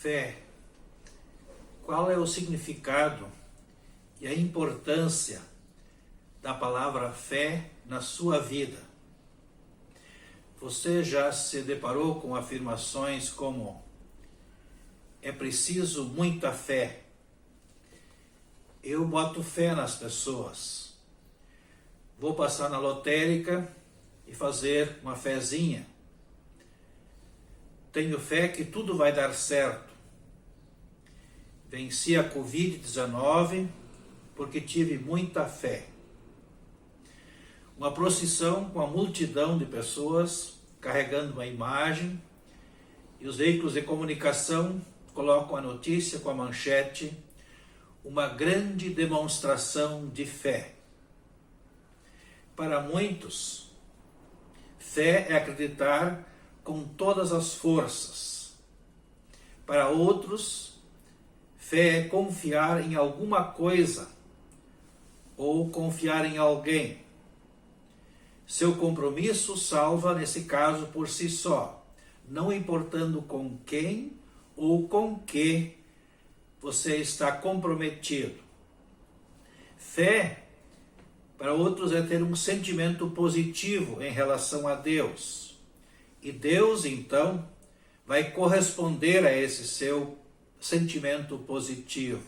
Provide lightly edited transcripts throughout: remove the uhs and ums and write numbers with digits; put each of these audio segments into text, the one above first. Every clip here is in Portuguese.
Fé. Qual é o significado e a importância da palavra fé na sua vida? Você já se deparou com afirmações como: é preciso muita fé, eu boto fé nas pessoas, vou passar na lotérica e fazer uma fezinha, tenho fé que tudo vai dar certo, venci a Covid-19 porque tive muita fé. Uma procissão com a multidão de pessoas carregando uma imagem, e os veículos de comunicação colocam a notícia com a manchete: uma grande demonstração de fé. Para muitos, fé é acreditar com todas as forças. Para outros, fé é confiar em alguma coisa ou confiar em alguém. Seu compromisso salva, nesse caso, por si só, não importando com quem ou com que você está comprometido. Fé, para outros, é ter um sentimento positivo em relação a Deus. E Deus, então, vai corresponder a esse seu sentimento positivo.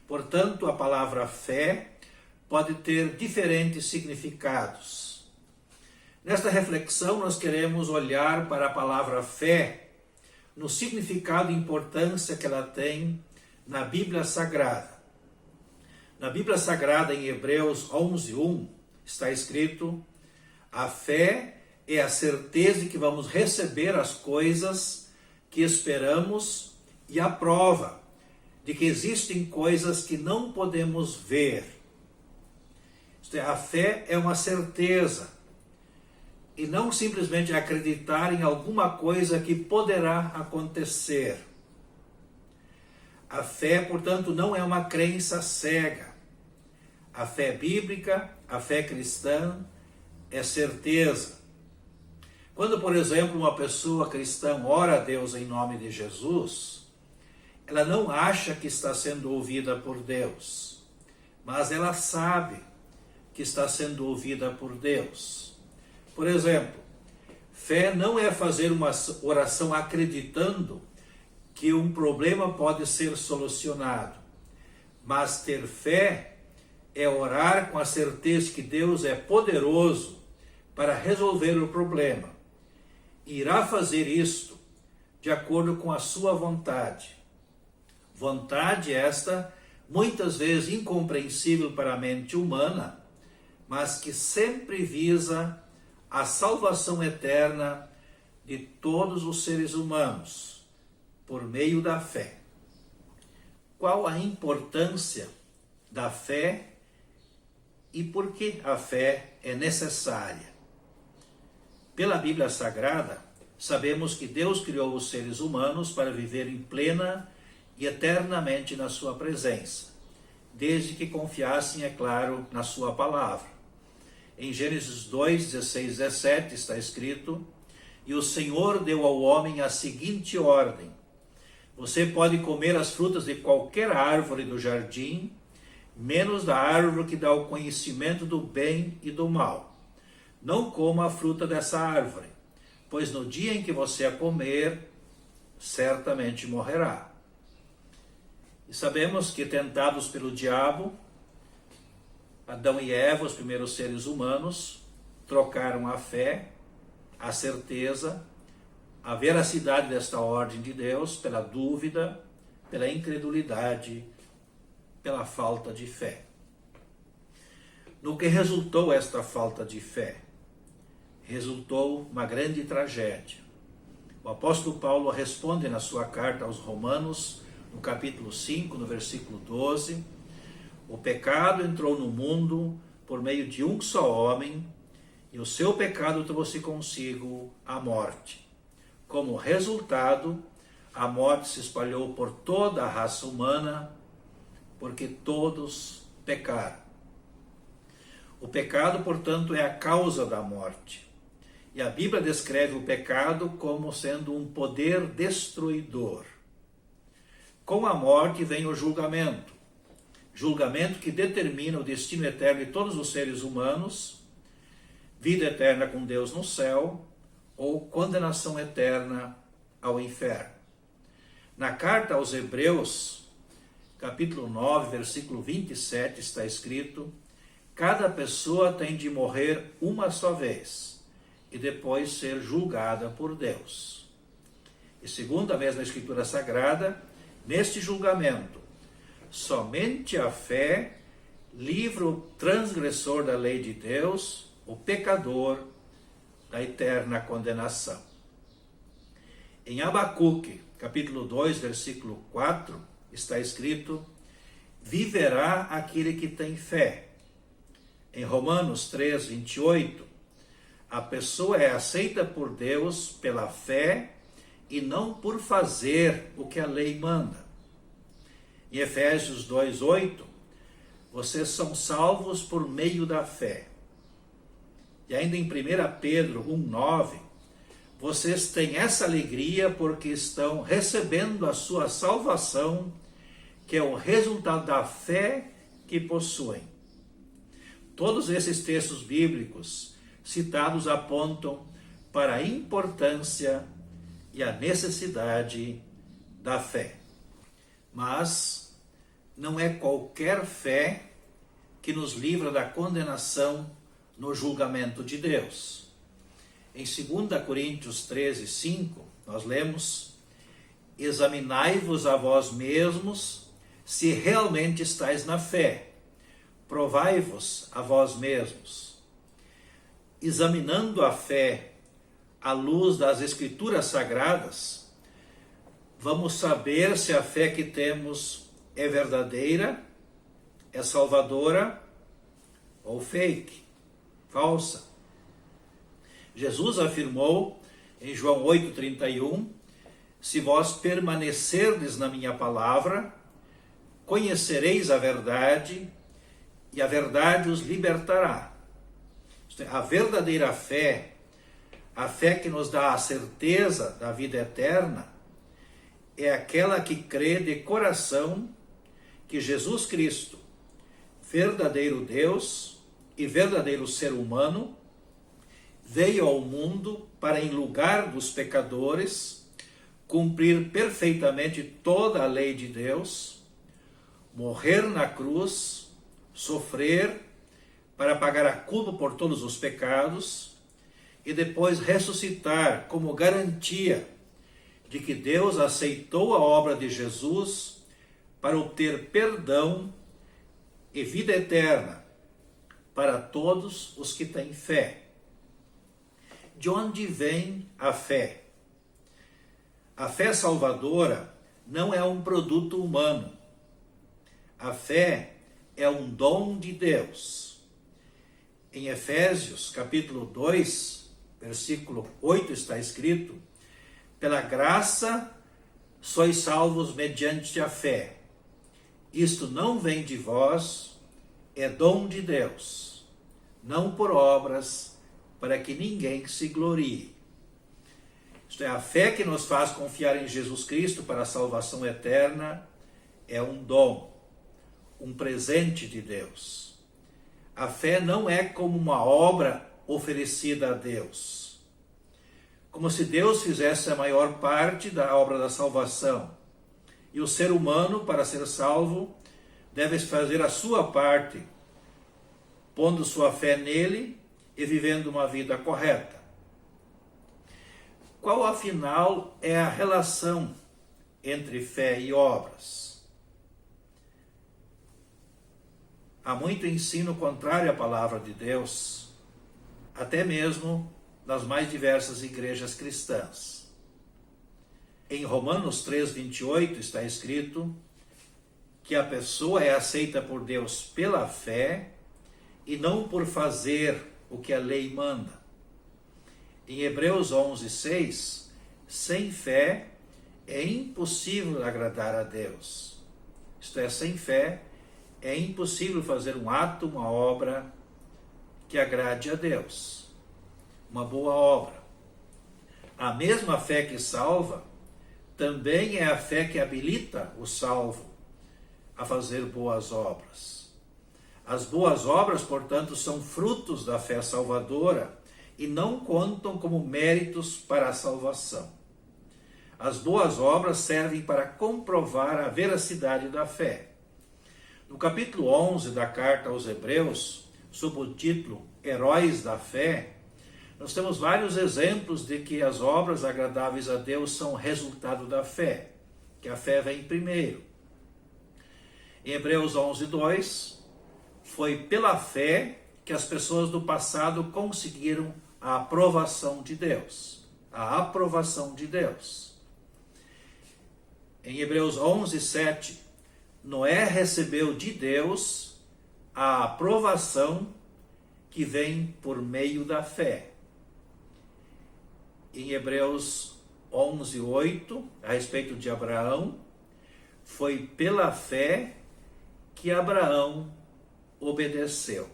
Portanto, a palavra fé pode ter diferentes significados. Nesta reflexão, nós queremos olhar para a palavra fé no significado e importância que ela tem na Bíblia Sagrada. Na Bíblia Sagrada, em Hebreus 11:1, está escrito: a fé é a certeza de que vamos receber as coisas que esperamos e a prova de que existem coisas que não podemos ver. Isto é, a fé é uma certeza e não simplesmente acreditar em alguma coisa que poderá acontecer. A fé, portanto, não é uma crença cega. A fé bíblica, a fé cristã, é certeza. Quando, por exemplo, uma pessoa cristã ora a Deus em nome de Jesus, ela não acha que está sendo ouvida por Deus, mas ela sabe que está sendo ouvida por Deus. Por exemplo, fé não é fazer uma oração acreditando que um problema pode ser solucionado, mas ter fé é orar com a certeza que Deus é poderoso para resolver o problema. Irá fazer isto de acordo com a sua vontade. Vontade esta, muitas vezes incompreensível para a mente humana, mas que sempre visa a salvação eterna de todos os seres humanos, por meio da fé. Qual a importância da fé e por que a fé é necessária? Pela Bíblia Sagrada, sabemos que Deus criou os seres humanos para viver em plena e eternamente na sua presença, desde que confiassem, é claro, na sua palavra. Em Gênesis 2, 16, 17 está escrito: e o Senhor deu ao homem a seguinte ordem: você pode comer as frutas de qualquer árvore do jardim, menos da árvore que dá o conhecimento do bem e do mal. Não coma a fruta dessa árvore, pois no dia em que você a comer, certamente morrerá. E sabemos que, tentados pelo diabo, Adão e Eva, os primeiros seres humanos, trocaram a fé, a certeza, a veracidade desta ordem de Deus pela dúvida, pela incredulidade, pela falta de fé. No que resultou esta falta de fé? Resultou uma grande tragédia. O apóstolo Paulo responde na sua carta aos Romanos, no capítulo 5, no versículo 12, o pecado entrou no mundo por meio de um só homem, e o seu pecado trouxe consigo a morte. Como resultado, a morte se espalhou por toda a raça humana, porque todos pecaram. O pecado, portanto, é a causa da morte. E a Bíblia descreve o pecado como sendo um poder destruidor. com a morte vem o julgamento. Julgamento que determina o destino eterno de todos os seres humanos, vida eterna com Deus no céu ou condenação eterna ao inferno. Na carta aos Hebreus, capítulo 9, versículo 27, está escrito: cada pessoa tem de morrer uma só vez e depois ser julgada por Deus. E segundo a mesma Escritura Sagrada, neste julgamento, somente a fé livra o transgressor da lei de Deus, o pecador, da eterna condenação. Em Abacuque, capítulo 2, versículo 4, está escrito: viverá aquele que tem fé. Em Romanos 3, 28, a pessoa é aceita por Deus pela fé e não por fazer o que a lei manda. Em Efésios 2, 8, vocês são salvos por meio da fé. E ainda em 1 Pedro 1, 9, vocês têm essa alegria porque estão recebendo a sua salvação, que é o resultado da fé que possuem. Todos esses textos bíblicos citados apontam para a importância e a necessidade da fé. Mas não é qualquer fé que nos livra da condenação no julgamento de Deus. Em 2 Coríntios 13, 5, nós lemos: examinai-vos a vós mesmos se realmente estáis na fé. Provai-vos a vós mesmos. Examinando a fé à luz das Escrituras Sagradas, vamos saber se a fé que temos é verdadeira, é salvadora ou fake, falsa. Jesus afirmou em João 8,31: se vós permanecerdes na minha palavra, conhecereis a verdade e a verdade os libertará. A verdadeira fé, a fé que nos dá a certeza da vida eterna, é aquela que crê de coração que Jesus Cristo, verdadeiro Deus e verdadeiro ser humano, veio ao mundo para, em lugar dos pecadores, cumprir perfeitamente toda a lei de Deus, morrer na cruz, sofrer para pagar a culpa por todos os pecados e depois ressuscitar como garantia de que Deus aceitou a obra de Jesus para obter perdão e vida eterna para todos os que têm fé. De onde vem a fé? A fé salvadora não é um produto humano. A fé é um dom de Deus. Em Efésios, capítulo 2, versículo 8, está escrito: pela graça sois salvos mediante a fé. Isto não vem de vós, é dom de Deus, não por obras, para que ninguém se glorie. Isto é, a fé que nos faz confiar em Jesus Cristo para a salvação eterna é um dom, um presente de Deus. A fé não é como uma obra oferecida a Deus, como se Deus fizesse a maior parte da obra da salvação, e o ser humano, para ser salvo, deve fazer a sua parte, pondo sua fé nele e vivendo uma vida correta. Qual, afinal, é a relação entre fé e obras? Há muito ensino contrário à palavra de Deus, até mesmo nas mais diversas igrejas cristãs. Em Romanos 3, 28 está escrito que a pessoa é aceita por Deus pela fé e não por fazer o que a lei manda. Em Hebreus 11, 6, sem fé é impossível agradar a Deus. Isto é, sem fé é impossível fazer um ato, uma obra que agrade a Deus, uma boa obra. A mesma fé que salva também é a fé que habilita o salvo a fazer boas obras. As boas obras, portanto, são frutos da fé salvadora e não contam como méritos para a salvação. As boas obras servem para comprovar a veracidade da fé. No capítulo 11 da carta aos Hebreus, sob o título Heróis da Fé, nós temos vários exemplos de que as obras agradáveis a Deus são resultado da fé, que a fé vem primeiro. Em Hebreus 11:2, foi pela fé que as pessoas do passado conseguiram a aprovação de Deus. A aprovação de Deus. Em Hebreus 11:7, Noé recebeu de Deus a aprovação que vem por meio da fé. Em Hebreus 11:8, a respeito de Abraão, foi pela fé que Abraão obedeceu.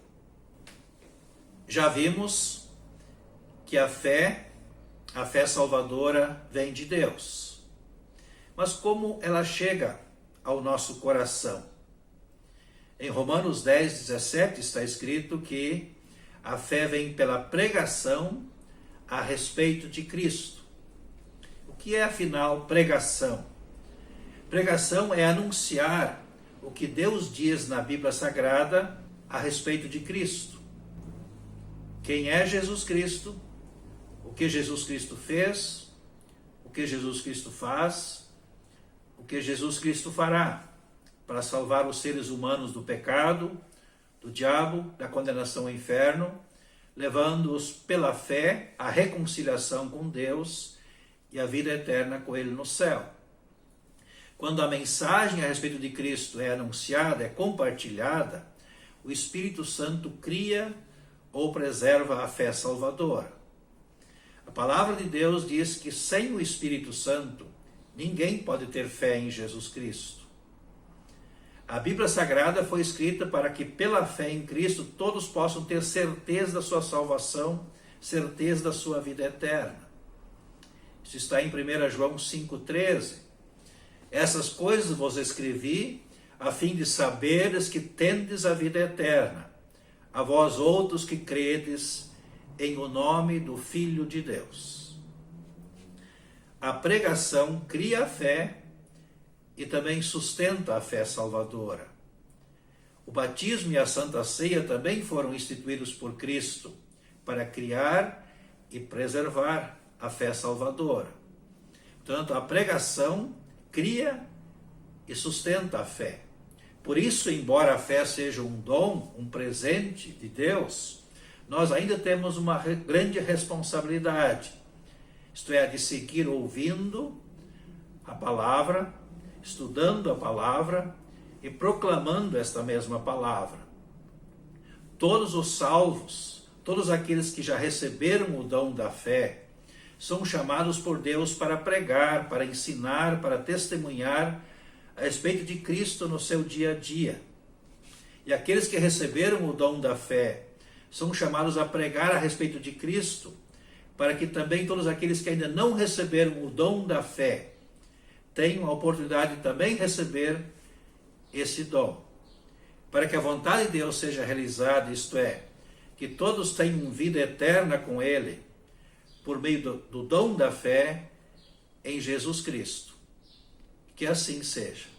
Já vimos que a fé salvadora vem de Deus. Mas como ela chega ao nosso coração? Em Romanos 10:17 está escrito que a fé vem pela pregação a respeito de Cristo. O que é, afinal, pregação? Pregação é anunciar o que Deus diz na Bíblia Sagrada a respeito de Cristo. Quem é Jesus Cristo? O que Jesus Cristo fez? O que Jesus Cristo faz? O que Jesus Cristo fará para salvar os seres humanos do pecado, do diabo, da condenação ao inferno, levando-os pela fé à reconciliação com Deus e a vida eterna com Ele no céu. Quando a mensagem a respeito de Cristo é anunciada, é compartilhada, o Espírito Santo cria ou preserva a fé salvadora. A palavra de Deus diz que sem o Espírito Santo, ninguém pode ter fé em Jesus Cristo. A Bíblia Sagrada foi escrita para que, pela fé em Cristo, todos possam ter certeza da sua salvação, certeza da sua vida eterna. Isso está em 1 João 5,13. Essas coisas vos escrevi, a fim de saberes que tendes a vida eterna, a vós outros que credes em o nome do Filho de Deus. A pregação cria a fé e também sustenta a fé salvadora. O batismo e a Santa Ceia também foram instituídos por Cristo para criar e preservar a fé salvadora. Portanto, a pregação cria e sustenta a fé. Por isso, embora a fé seja um dom, um presente de Deus, nós ainda temos uma grande responsabilidade, isto é, de seguir ouvindo a palavra, estudando a palavra e proclamando esta mesma palavra. Todos os salvos, todos aqueles que já receberam o dom da fé, são chamados por Deus para pregar, para ensinar, para testemunhar a respeito de Cristo no seu dia a dia. E aqueles que receberam o dom da fé são chamados a pregar a respeito de Cristo, para que também todos aqueles que ainda não receberam o dom da fé tenham a oportunidade de também receber esse dom. Para que a vontade de Deus seja realizada, isto é, que todos tenham vida eterna com Ele, por meio do dom da fé em Jesus Cristo. Que assim seja.